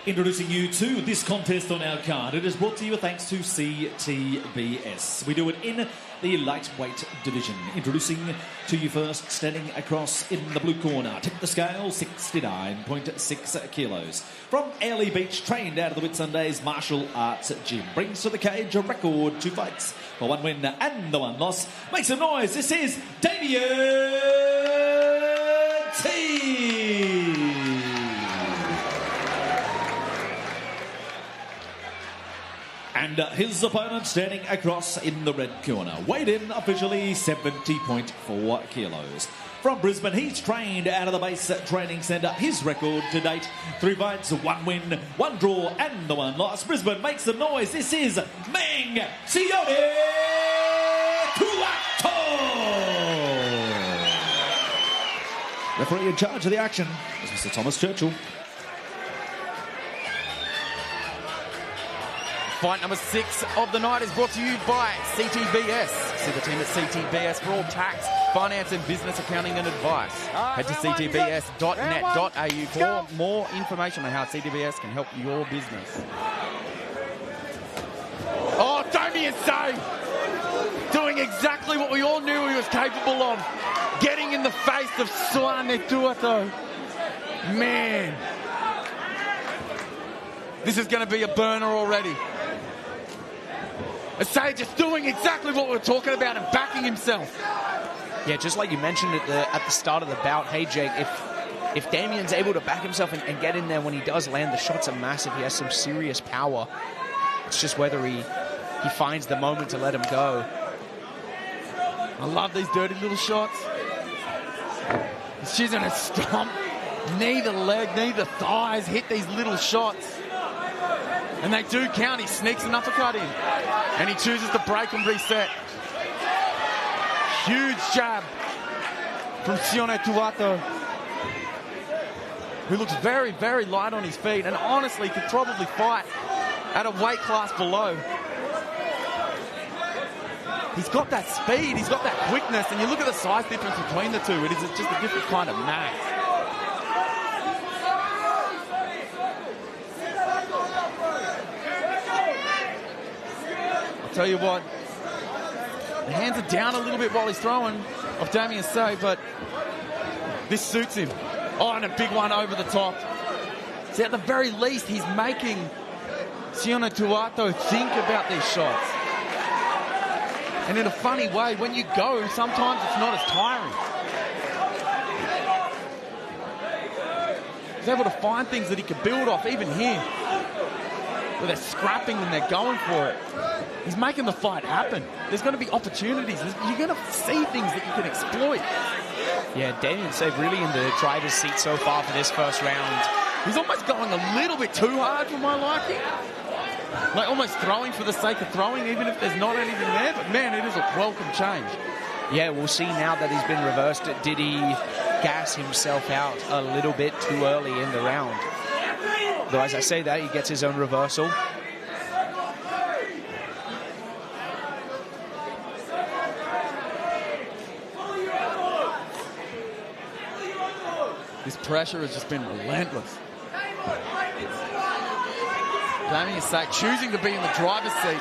Introducing you to this contest on our card. It is brought to you thanks to CTBS. We do it in the lightweight division. Introducing to you first, standing across in the blue corner. Tip the scale, 69.6 kilos. From Airlie Beach, trained out of the Whitsundays Martial Arts Gym. Brings to the cage a record 2 fights for 1 win and the 1 loss. Make some noise. This is Damien T. And his opponent standing across in the red corner. Weighed in officially 70.4 kilos. From Brisbane, he's trained out of the base training centre. His record to date, 3 fights, 1 win, 1 draw and the 1 loss. Brisbane makes some noise. This is Meng Sionetuato. Referee in charge of the action is Mr. Thomas Churchill. Fight number 6 of the night is brought to you by CTBS. See the team at CTBS for all tax, finance and business accounting and advice. Head to ctbs.net.au for more information on how CTBS can help your business. Oh, Damien doing exactly what we all knew he was capable of. Getting in the face of Sionetuato. Man. This is going to be a burner already. Asai just doing exactly what we're talking about and backing himself. Yeah, just like you mentioned at the start of the bout, hey Jake, if Damien's able to back himself and get in there when he does land, the shots are massive. He has some serious power. It's just whether he finds the moment to let him go. I love these dirty little shots. She's in a stomp. Knee the leg, knee the thighs, hit these little shots. And they do count. He sneaks an uppercut in. And he chooses to break and reset. Huge jab from Sionetuato, who looks very, very light on his feet and honestly could probably fight at a weight class below. He's got that speed, he's got that quickness, and you look at the size difference between the two, it is just a different kind of match. Tell you what, the hands are down a little bit while he's throwing of Damien Say, but this suits him. Oh, and a big one over the top. See, at the very least, he's making Sionetuato think about these shots. And in a funny way, when you go, sometimes it's not as tiring. He's able to find things that he can build off, even here, where they're scrapping and they're going for it. He's making the fight happen. There's going to be opportunities. You're going to see things that you can exploit. Yeah, Damien Save really in the driver's seat so far for this first round. He's almost going a little bit too hard for my liking. Like almost throwing for the sake of throwing, even if there's not anything there. But man, it is a welcome change. Yeah, we'll see now that he's been reversed. Did he gas himself out a little bit too early in the round? Though as I say that, he gets his own reversal. This pressure has just been relentless. Damien Sack choosing to be in the driver's seat.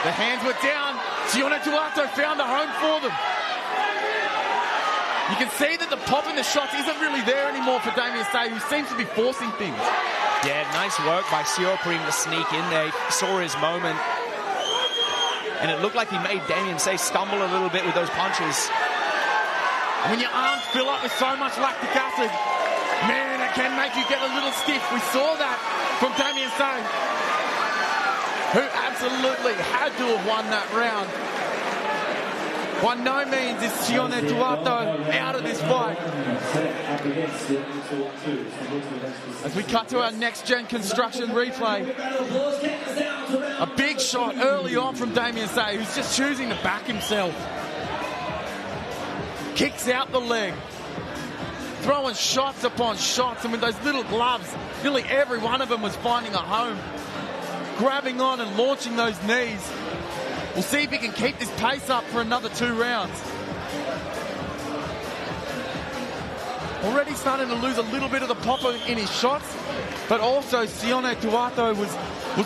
The hands were down. Sionetuato found a home for them. You can see that the pop in the shots isn't really there anymore for Damien Say, who seems to be forcing things. Yeah, nice work by Sio putting the sneak in there. He saw his moment. And it looked like he made Damien Say stumble a little bit with those punches. When your arms fill up with so much lactic acid, man, it can make you get a little stiff. We saw that from Damien Say, who absolutely had to have won that round. By no means is Sionetuato out of this fight. As we cut to our next-gen construction replay, a big shot early on from Damien Say, who's just choosing to back himself. Kicks out the leg, throwing shots upon shots, and with those little gloves, nearly every one of them was finding a home. Grabbing on and launching those knees. We'll see if he can keep this pace up for another 2 rounds. already starting to lose a little bit of the pop in his shots, but also Sionetuato was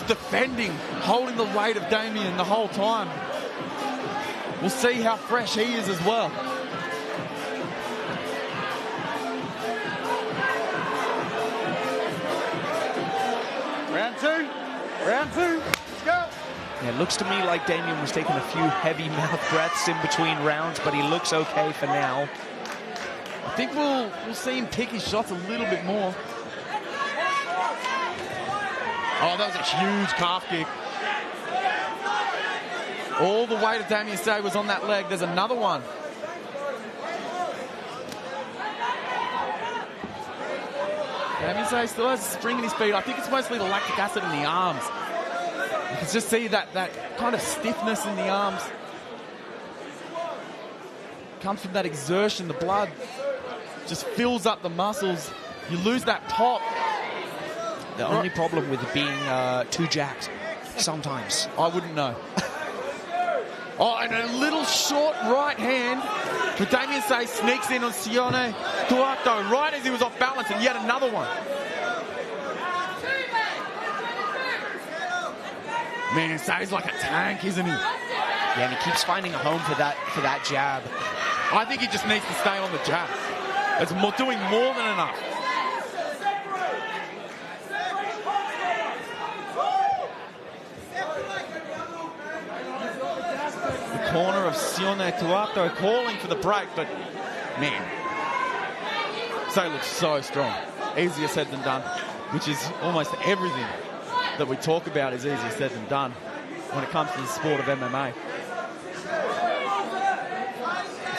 defending, holding the weight of Damien the whole time. We'll see how fresh he is as well. Round two, let's go. Yeah, it looks to me like Damien was taking a few heavy mouth breaths in between rounds, but he looks okay for now. I think we'll see him pick his shots a little bit more. Oh, that was a huge calf kick. All the weight of Damien Say was on that leg. There's another one. Damien Say still has a spring in his feet. I think it's mostly the lactic acid in the arms. You can just see that kind of stiffness in the arms. Comes from that exertion. The blood just fills up the muscles. You lose that pop. The only problem with being too jacked, sometimes. I wouldn't know. Oh, and a little short right hand. But Damien Say sneaks in on Sionetuato right as he was off balance, and yet another one. Man, Say's like a tank, isn't he? Yeah, and he keeps finding a home for that jab. I think he just needs to stay on the jab. It's doing more than enough. The corner of Sionetuato calling for the break, but man, Say looks so strong. Easier said than done, which is almost everything that we talk about is easier said than done when it comes to the sport of MMA.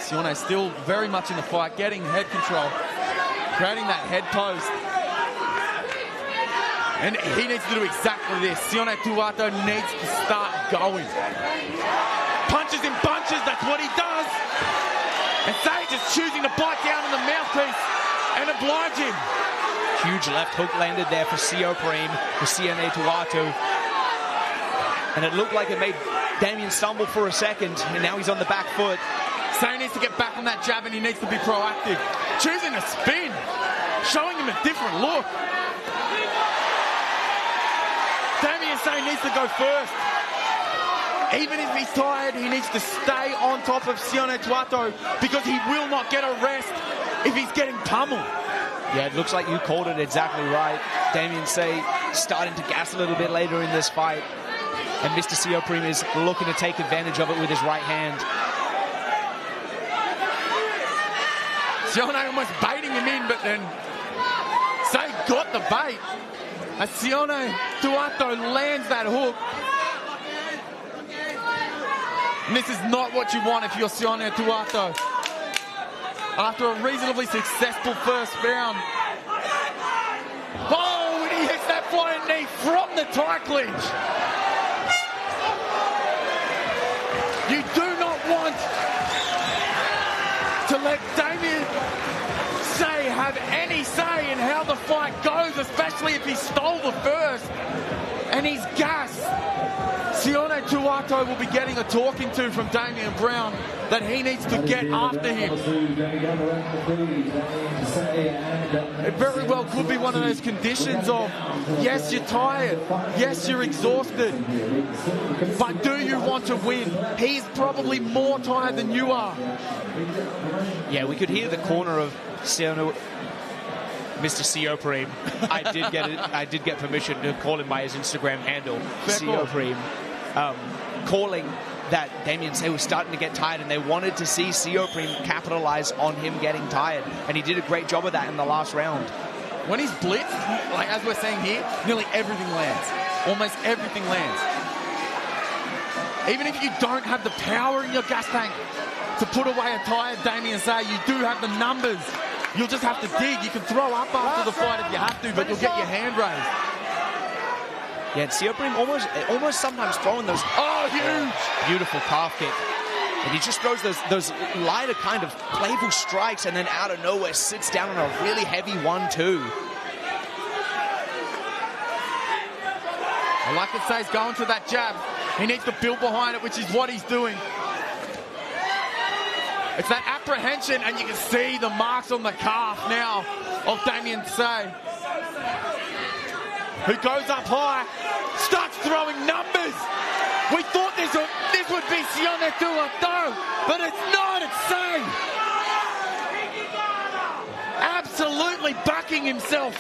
Sione still very much in the fight, getting head control, creating that head post. And he needs to do exactly this. Sionetuato needs to start going. Punches in bunches, that's what he does. And Say just choosing to bite down on the mouthpiece and oblige him. Huge left hook landed there for Sionetuato. And it looked like it made Damien stumble for a second, and now he's on the back foot. Say needs to get back on that jab and he needs to be proactive. Choosing a spin, showing him a different look. Damien Say needs to go first. Even if he's tired, he needs to stay on top of Sionetuato because he will not get a rest if he's getting pummeled. Yeah, it looks like you called it exactly right. Damien Say starting to gas a little bit later in this fight. And Mr. Siopreme is looking to take advantage of it with his right hand. Sione almost baiting him in, but then Say got the bait. As Sionetuato lands that hook. And this is not what you want if you're Sionetuato. After a reasonably successful first round. Oh, and he hits that flying knee from the tie clinch. You do not want to let Damien Say have any say in how the fight goes, especially if he stole the first and he's gassed. Sionetuato will be getting a talking to from Damien Brown that he needs to get after him. It very well could be one of those conditions of, yes, you're tired, yes, you're exhausted, but do you want to win? He's probably more tired than you are. Yeah, we could hear the corner of Mr. Siopreme. I did get permission to call him by his Instagram handle, Siopreme, calling that Damien Say was starting to get tired, and they wanted to see Siopreme capitalize on him getting tired, and he did a great job of that in the last round. When he's blitzed, like as we're saying here, nearly everything lands. Almost everything lands. Even if you don't have the power in your gas tank to put away a tired Damien Say, you do have the numbers. You'll just have to dig. You can throw up after the fight if you have to, but you'll get your hand raised. Yeah, and Siopreme almost sometimes throwing those huge, beautiful calf kick. And he just throws those lighter kind of playful strikes, and then out of nowhere sits down on a really heavy 1-2. I like to say he's going to that jab. He needs to build behind it, which is what he's doing. It's that apprehension, and you can see the marks on the calf now of Damien Say, who goes up high, starts throwing numbers. We thought this would be Sionetuato, but it's not. It's Say. Absolutely backing himself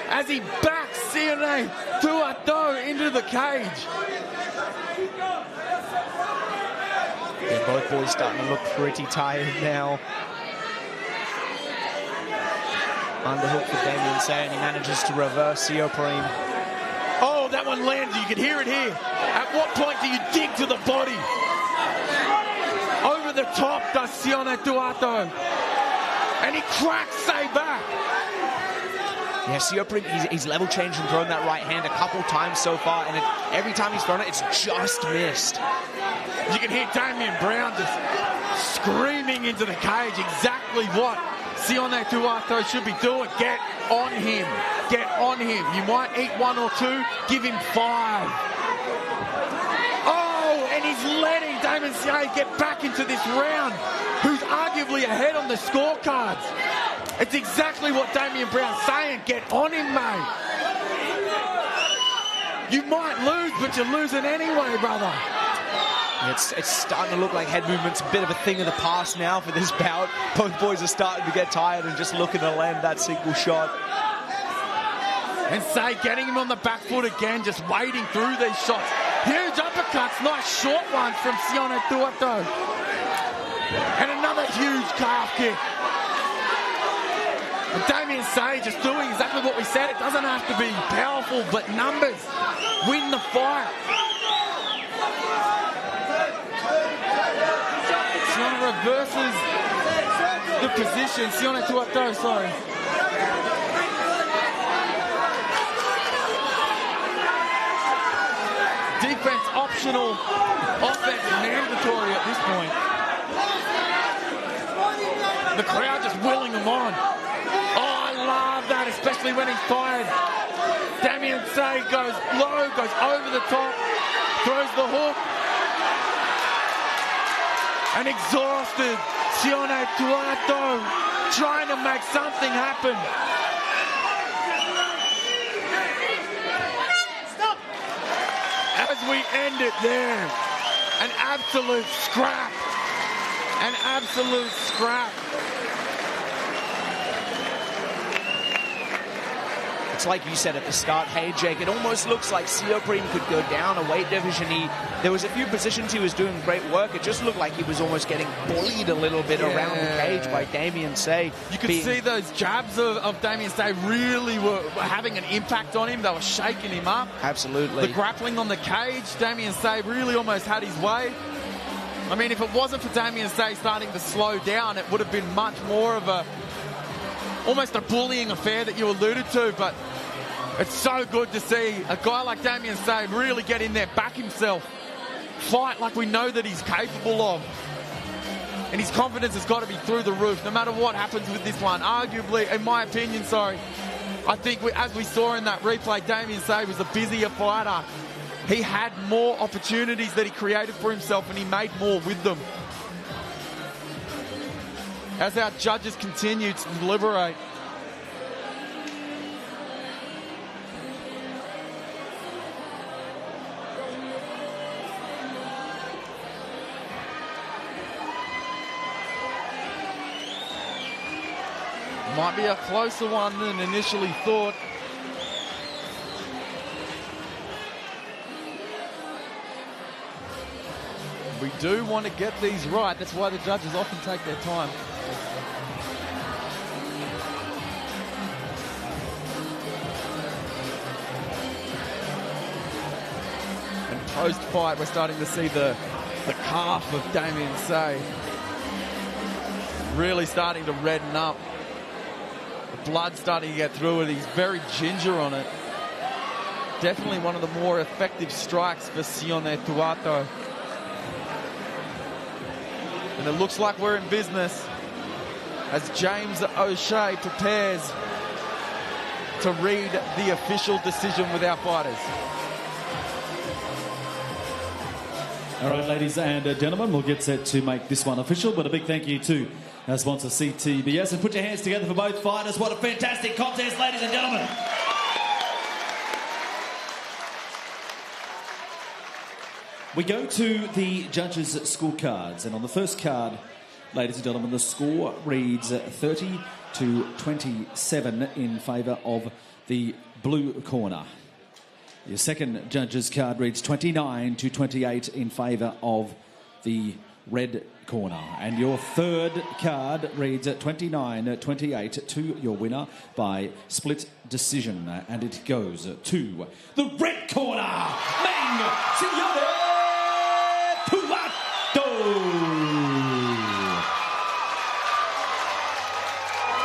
as he backs Sionetuato into the cage. Yeah, both boys starting to look pretty tired now. Underhook for Damien Say, and he manages to reverse Siopreme. Oh, that one lands. You can hear it here. At what point do you dig to the body? Over the top does Sionetuato. And he cracks Say back. Yeah, Siopreme, he's level changed and thrown that right hand a couple times so far, and every time he's thrown it, it's just missed. You can hear Damien Brown just screaming into the cage exactly what Sionetuato should be doing. Get on him. Get on him. You might eat 1 or 2, give him 5. Oh, and he's letting Damien Say get back into this round, who's arguably ahead on the scorecards. It's exactly what Damien Brown's saying. Get on him, mate. You might lose, but you're losing anyway, brother. It's starting to look like head movement's a bit of a thing of the past now for this bout. Both boys are starting to get tired and just looking to land that single shot. And Say getting him on the back foot again, just wading through these shots. Huge uppercuts, nice short ones from Sionetuato. And another huge calf kick. And Damien Say just doing exactly what we said. It doesn't have to be powerful, but numbers win the fight. Sione reverses the position. Sionetuato, sorry. Defense optional, offense mandatory at this point. The crowd just willing him on. Oh, I love that, especially when he's tired. Damien Say goes low, goes over the top, throws the hook. And exhausted, Sionetuato trying to make something happen. As we end it there, an absolute scrap. An absolute scrap. It's like you said at the start, hey Jake, it almost looks like Siopreme could go down a weight division. There was a few positions he was doing great work. It just looked like he was almost getting bullied a little bit around the cage by Damien Say. You could see those jabs of Damien Say really were having an impact on him. They were shaking him up. Absolutely. The grappling on the cage, Damien Say really almost had his way. I mean, if it wasn't for Damien Say starting to slow down, it would have been much more of almost a bullying affair that you alluded to, but it's so good to see a guy like Damien Say really get in there, back himself, fight like we know that he's capable of. And his confidence has got to be through the roof, no matter what happens with this one. Arguably, in my opinion, I think as we saw in that replay, Damien Say was a busier fighter. He had more opportunities that he created for himself, and he made more with them. As our judges continue to deliberate. Might be a closer one than initially thought. We do want to get these right. That's why the judges often take their time. And post-fight, we're starting to see the calf of Damien Say really starting to redden up. The blood starting to get through it. He's very ginger on it. Definitely one of the more effective strikes for Sionetuato. And it looks like we're in business as James O'Shea prepares to read the official decision with our fighters. All right, ladies and gentlemen, we'll get set to make this one official, but a big thank you to our sponsor CTBS, and put your hands together for both fighters. What a fantastic contest, ladies and gentlemen. We go to the judges' scorecards, and on the first card, ladies and gentlemen, the score reads 30-27 in favour of the blue corner. Your second judges' card reads 29-28 in favour of the red corner. And your third card reads 29-28 to your winner by split decision. And it goes to the red corner, Meng Sionetuato.